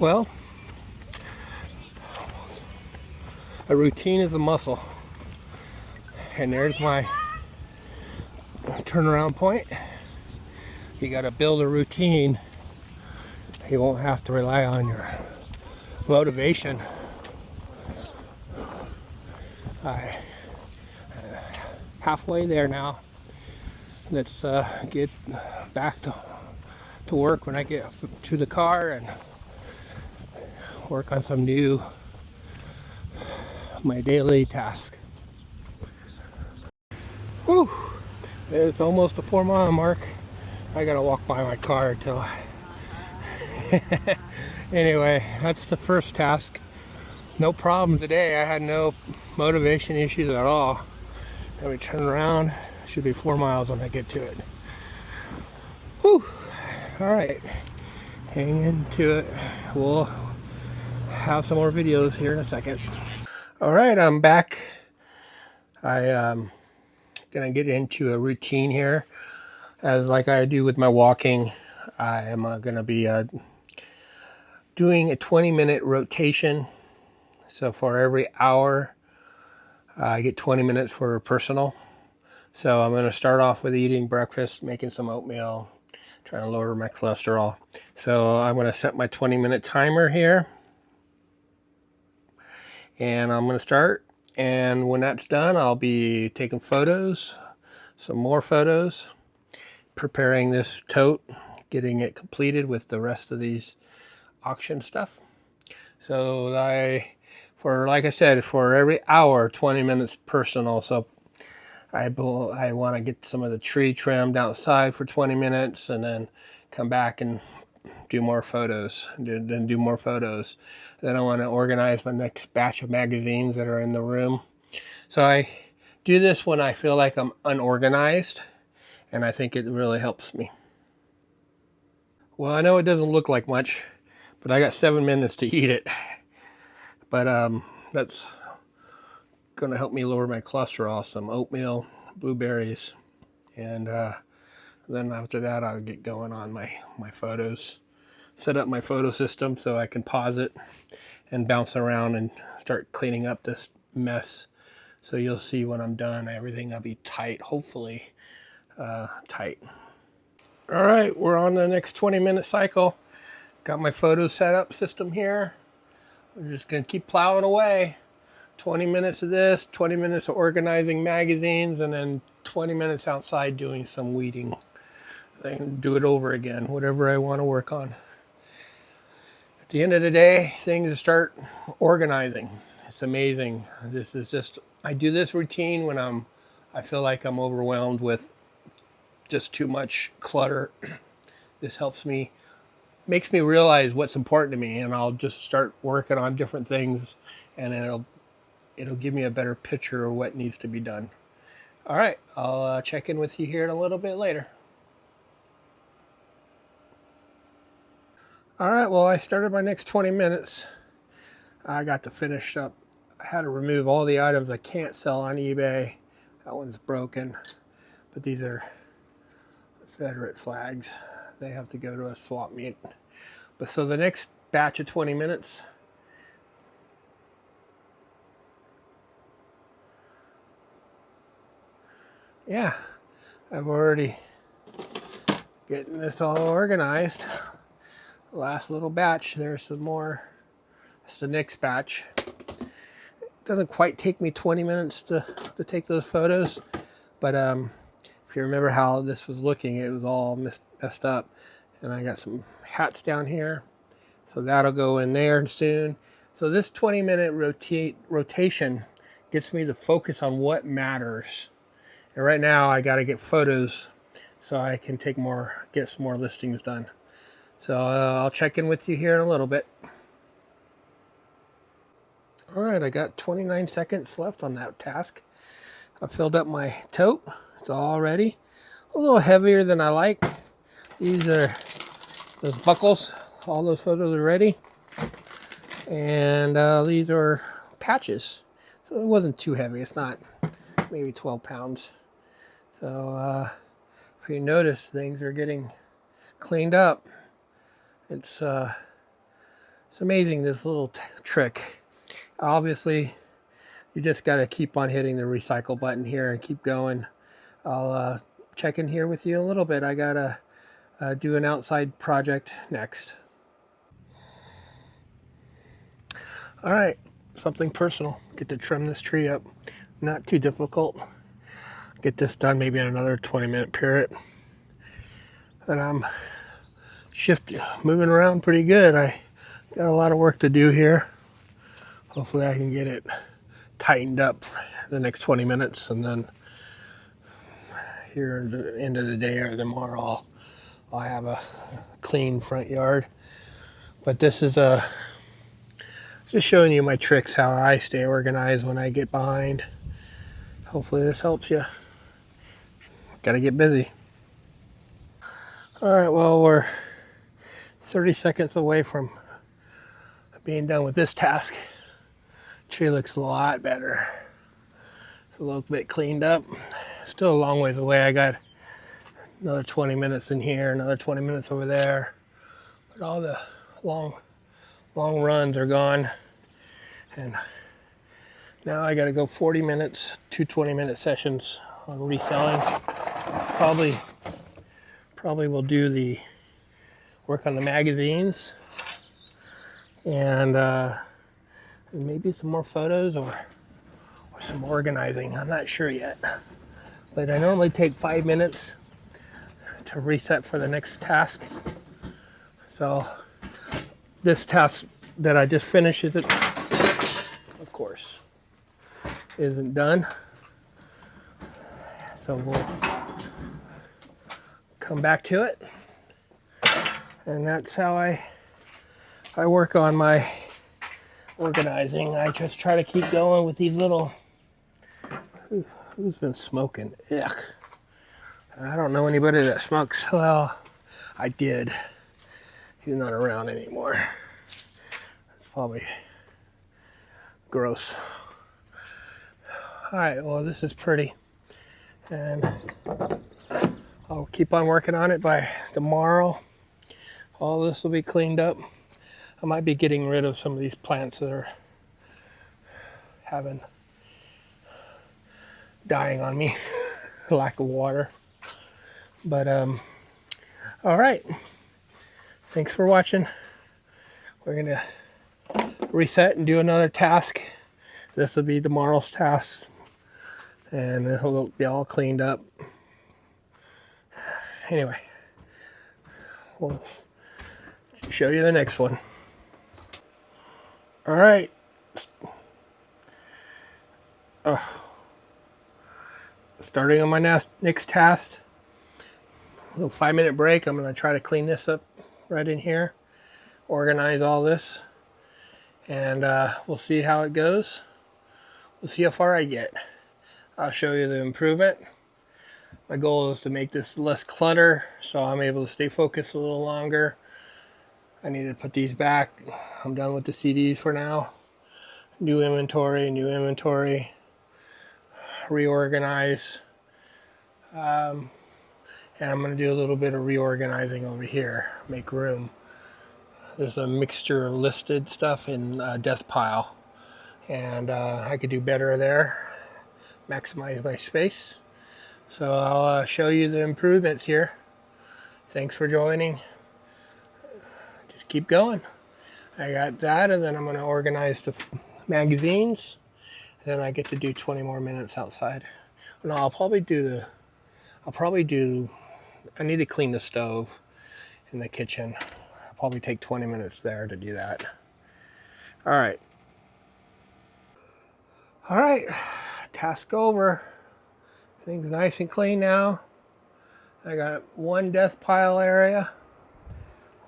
Well, a routine is a muscle. And there's my turnaround point. You got to build a routine. You won't have to rely on your motivation. I halfway there now. Let's get back to work when I get to the car and work on some my daily task. Whew, it's almost the 4-mile mark. I gotta walk by my car till anyway, that's the first task. No problem today. I had no motivation issues at all. Let me turn around. Should be 4 miles when I get to it. Whew. All right, hang into it. We'll have some more videos here in a second. All right, I'm back. I'm gonna get into a routine here, as like I do with my walking. I am gonna be doing a 20-minute rotation. So for every hour, I get 20 minutes for personal. So I'm gonna start off with eating breakfast, making some oatmeal, trying to lower my cholesterol. So I'm gonna set my 20-minute timer here. And I'm gonna start. And when that's done, I'll be taking photos, some more photos, preparing this tote, getting it completed with the rest of these auction stuff. So like I said, for every hour, 20 minutes personal. So I want to get some of the tree trimmed outside for 20 minutes and then come back and do more photos, then do more photos. Then I want to organize my next batch of magazines that are in the room. So I do this when I feel like I'm unorganized, and I think it really helps me. Well, I know it doesn't look like much, but I got 7 minutes to eat it. But that's going to help me lower my cholesterol. Some oatmeal, blueberries, and then after that I'll get going on my photos. Set up my photo system so I can pause it and bounce around and start cleaning up this mess. So you'll see when I'm done, everything will be tight, hopefully tight. All right, we're on the next 20-minute cycle. Got my photo setup system here. We're just gonna keep plowing away. 20 minutes of this, 20 minutes of organizing magazines, and then 20 minutes outside doing some weeding. I can do it over again, whatever I want to work on. At the end of the day, things start organizing. It's amazing. This is just, I do this routine when I feel like I'm overwhelmed with just too much clutter. This helps me, makes me realize what's important to me, and I'll just start working on different things, and it'll give me a better picture of what needs to be done. All right, I'll check in with you here in a little bit later. All right, well, I started my next 20 minutes. I got to finish up. I had to remove all the items I can't sell on eBay. That one's broken, but these are Confederate flags. They have to go to a swap meet. But so the next batch of 20 minutes, yeah, I've already getting this all organized. Last little batch, there's some more. It's the next batch. It doesn't quite take me 20 minutes to take those photos, but if you remember how this was looking, it was all messed up. And I got some hats down here, so that'll go in there soon. So this 20-minute rotation gets me to focus on what matters. And right now I got to get photos so I can get some more listings done. So I'll check in with you here in a little bit. All right, I got 29 seconds left on that task. I filled up my tote. It's all ready. A little heavier than I like. These are those buckles. All those photos are ready. And these are patches. So it wasn't too heavy. It's not maybe 12 pounds. So if you notice, things are getting cleaned up. It's It's amazing, this little trick. Obviously, you just got to keep on hitting the recycle button here and keep going. I'll check in here with you in a little bit. I got to do an outside project next. All right, something personal. Get to trim this tree up. Not too difficult. Get this done maybe in another 20-minute period. And I'm moving around pretty good. I got a lot of work to do here. Hopefully I can get it tightened up the next 20 minutes, and then here at the end of the day or tomorrow I'll have a clean front yard. But this is just showing you my tricks, how I stay organized when I get behind. Hopefully this helps you. Gotta get busy. All right, well, we're 30 seconds away from being done with this task. Tree looks a lot better. It's a little bit cleaned up. Still a long ways away. I got another 20 minutes in here, another 20 minutes over there. But all the long runs are gone. And now I gotta go 40 minutes, 2 20-minute sessions on reselling. Probably will do the work on the magazines and maybe some more photos or some organizing. I'm not sure yet. But I normally take 5 minutes to reset for the next task. So this task that I just finished of course, isn't done. So we'll come back to it. And that's how I work on my organizing. I just try to keep going with these little... Who's been smoking? Ugh. I don't know anybody that smokes. Well, I did. He's not around anymore. It's probably gross. All right, well, this is pretty. And I'll keep on working on it by tomorrow. All this will be cleaned up. I might be getting rid of some of these plants that are dying on me. Lack of water. But all right, thanks for watching. We're gonna reset and do another task. This will be tomorrow's task, and it'll be all cleaned up. Anyway, we'll show you the next one. All right. Starting on my next task. A little 5-minute break. I'm going to try to clean this up right in here. Organize all this. And we'll see how it goes. We'll see how far I get. I'll show you the improvement. My goal is to make this less clutter so I'm able to stay focused a little longer. I need to put these back. I'm done with the CDs for now. New inventory. Reorganize. And I'm going to do a little bit of reorganizing over here. Make room. There's a mixture of listed stuff in death pile. And I could do better there. Maximize my space. So I'll show you the improvements here. Thanks for joining. Just keep going. I got that, and then I'm going to organize the magazines. Then I get to do 20 more minutes outside. No, I need to clean the stove in the kitchen. I'll probably take 20 minutes there to do that. All right. All right, task over. Things nice and clean now. I got one death pile area,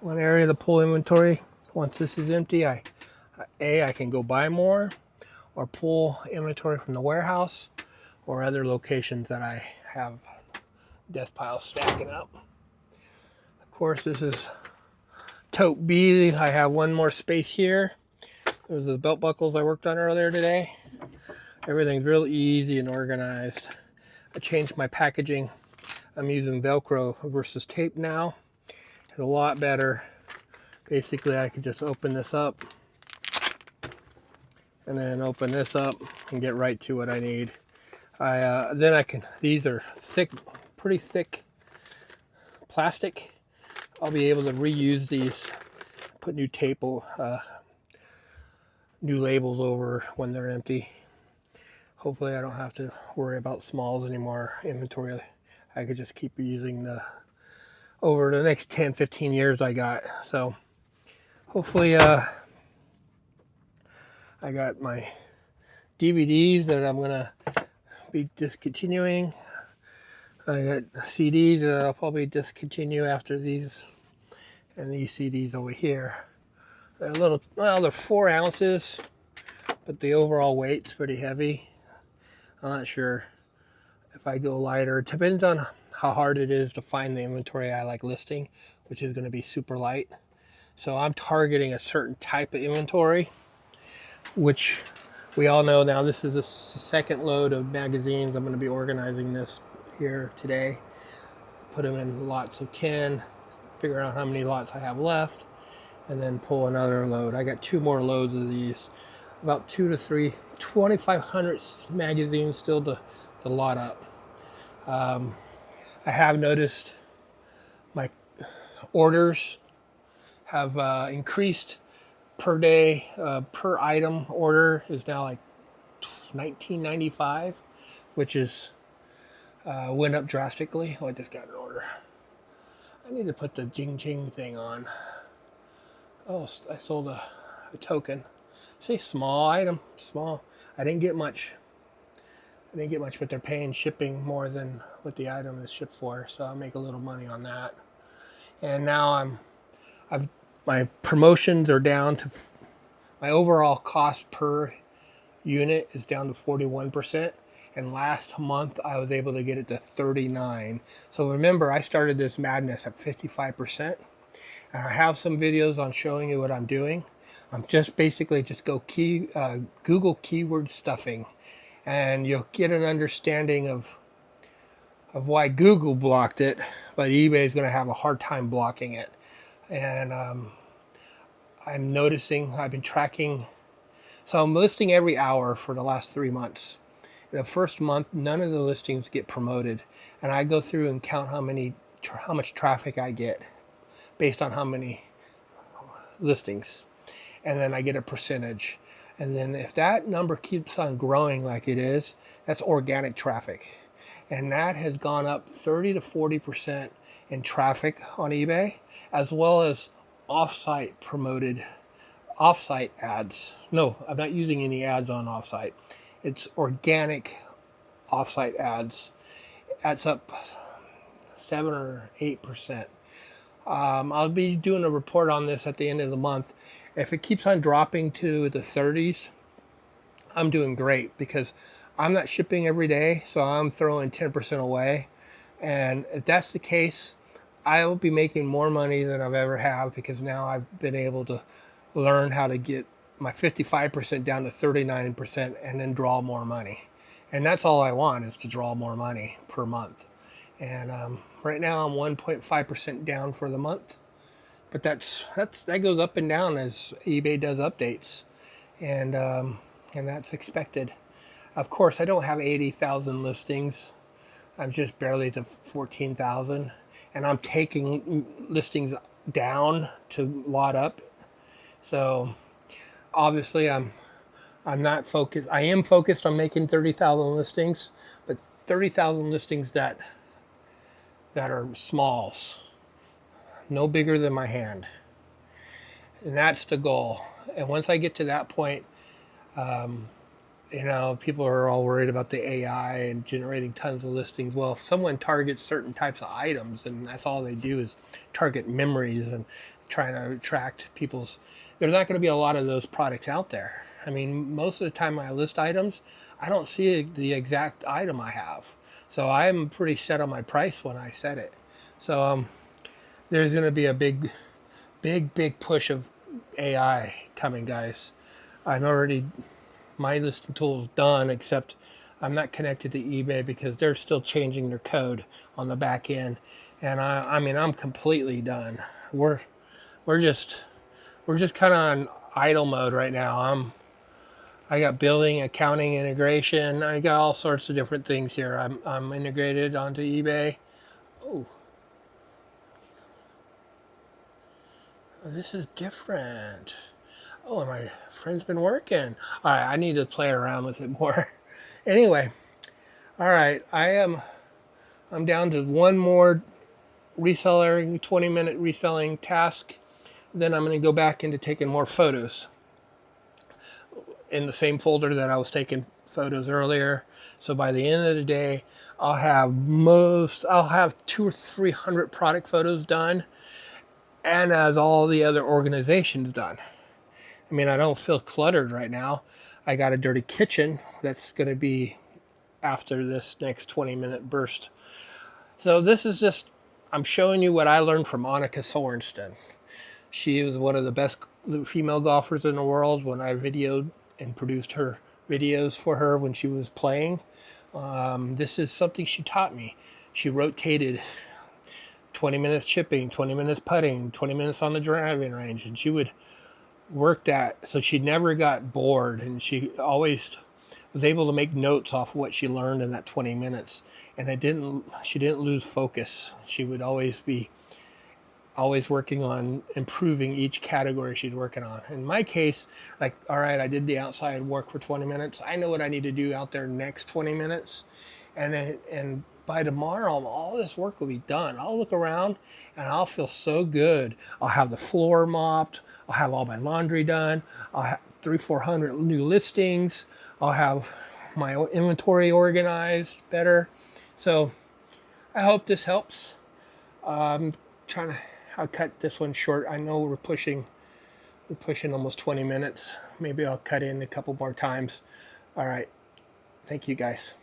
one area to pull inventory. Once this is empty, I can go buy more or pull inventory from the warehouse or other locations that I have death piles stacking up. Of course, this is tote B. I have one more space here. Those are the belt buckles I worked on earlier today. Everything's real easy and organized. I changed my packaging. I'm using Velcro versus tape now. It's a lot better basically I could just open this up and then open this up and get right to what I need. Then I can, these are thick, pretty thick plastic. I'll be able to reuse these, put new tape, new labels over when they're empty. Hopefully I don't have to worry about smalls anymore, inventory. I could just keep using the, over the next 10, 15 years I got. So hopefully I got my DVDs that I'm gonna be discontinuing. I got CDs that I'll probably discontinue after these, and these CDs over here. They're a little, well, they're 4 ounces, but the overall weight's pretty heavy. I'm not sure if I go lighter. It depends on how hard it is to find the inventory I like listing, which is going to be super light. So I'm targeting a certain type of inventory, which we all know now. This is a second load of magazines. I'm going to be organizing this here today. Put them in lots of 10, figure out how many lots I have left, and then pull another load. I got 2 more loads of these, about 2 to 3, 2,500 magazines still to lot up. I have noticed my orders have increased per day. Per item order is now like $19.95, which is went up drastically. Oh, I just got an order. I need to put the Jing Jing thing on. Oh, I sold a token. See, small item, small. I didn't get much. But they're paying shipping more than what the item is shipped for, so I'll make a little money on that. And now my promotions are down to, my overall cost per unit is down to 41%. And last month I was able to get it to 39. So remember, I started this madness at 55%. And I have some videos on showing you what I'm doing. I'm just basically just go Google keyword stuffing, and you'll get an understanding of why Google blocked it, but eBay is going to have a hard time blocking it. And I'm noticing, I've been tracking, so I'm listing every hour for the last 3 months. In the first month, none of the listings get promoted, and I go through and count how much traffic I get based on how many listings, and then I get a percentage. And then if that number keeps on growing like it is, that's organic traffic. And that has gone up 30 to 40% in traffic on eBay, as well as off-site promoted, off-site ads. No, I'm not using any ads on off-site. It's organic off-site ads. That's up 7 or 8%. I'll be doing a report on this at the end of the month. If it keeps on dropping to the 30s, I'm doing great, because I'm not shipping every day, so I'm throwing 10% away. And if that's the case, I will be making more money than I've ever have, because now I've been able to learn how to get my 55% down to 39% and then draw more money. And that's all I want, is to draw more money per month. And right now I'm 1.5% down for the month, but that goes up and down as eBay does updates, and that's expected. Of course, I don't have 80,000 listings. I'm just barely to 14,000, and I'm taking listings down to lot up. So obviously I'm not focused. I am focused on making 30,000 listings, but 30,000 listings that are smalls, no bigger than my hand. And that's the goal. And once I get to that point, people are all worried about the AI and generating tons of listings. Well, if someone targets certain types of items, and that's all they do is target memories and trying to attract people's, there's not going to be a lot of those products out there. I mean, most of the time I list items, I don't see the exact item I have. So I'm pretty set on my price when I set it. So there's going to be a big push of AI coming, guys. My listing tool is done, except I'm not connected to eBay because they're still changing their code on the back end. And I'm completely done. We're just we're just kind of on idle mode right now. I got billing, accounting, integration. I got all sorts of different things here. I'm integrated onto eBay. Oh, this is different. Oh, and my friend's been working. All right, I need to play around with it more. Anyway, all right, I'm down to one more reseller, 20-minute reselling task. Then I'm going to go back into taking more photos in the same folder that I was taking photos earlier. So by the end of the day, I'll have 200 or 300 product photos done, and as all the other organizations done. I mean, I don't feel cluttered right now. I got a dirty kitchen that's going to be after this next 20-minute burst. So this is just, I'm showing you what I learned from Annika Sorensen. She was one of the best female golfers in the world when I videoed and produced her videos for her when she was playing. This is something she taught me. She rotated 20 minutes chipping, 20 minutes putting, 20 minutes on the driving range, and she would work that so she never got bored, and she always was able to make notes off what she learned in that 20 minutes. And she didn't lose focus. She would always be working on improving each category she's working on. In my case, like, all right, I did the outside work for 20 minutes. I know what I need to do out there next 20 minutes. And by tomorrow, all this work will be done. I'll look around and I'll feel so good. I'll have the floor mopped. I'll have all my laundry done. I'll have 300-400 new listings. I'll have my inventory organized better. So I hope this helps. I'm trying to, I'll cut this one short. I know we're pushing almost 20 minutes. Maybe I'll cut in a couple more times. All right. Thank you guys.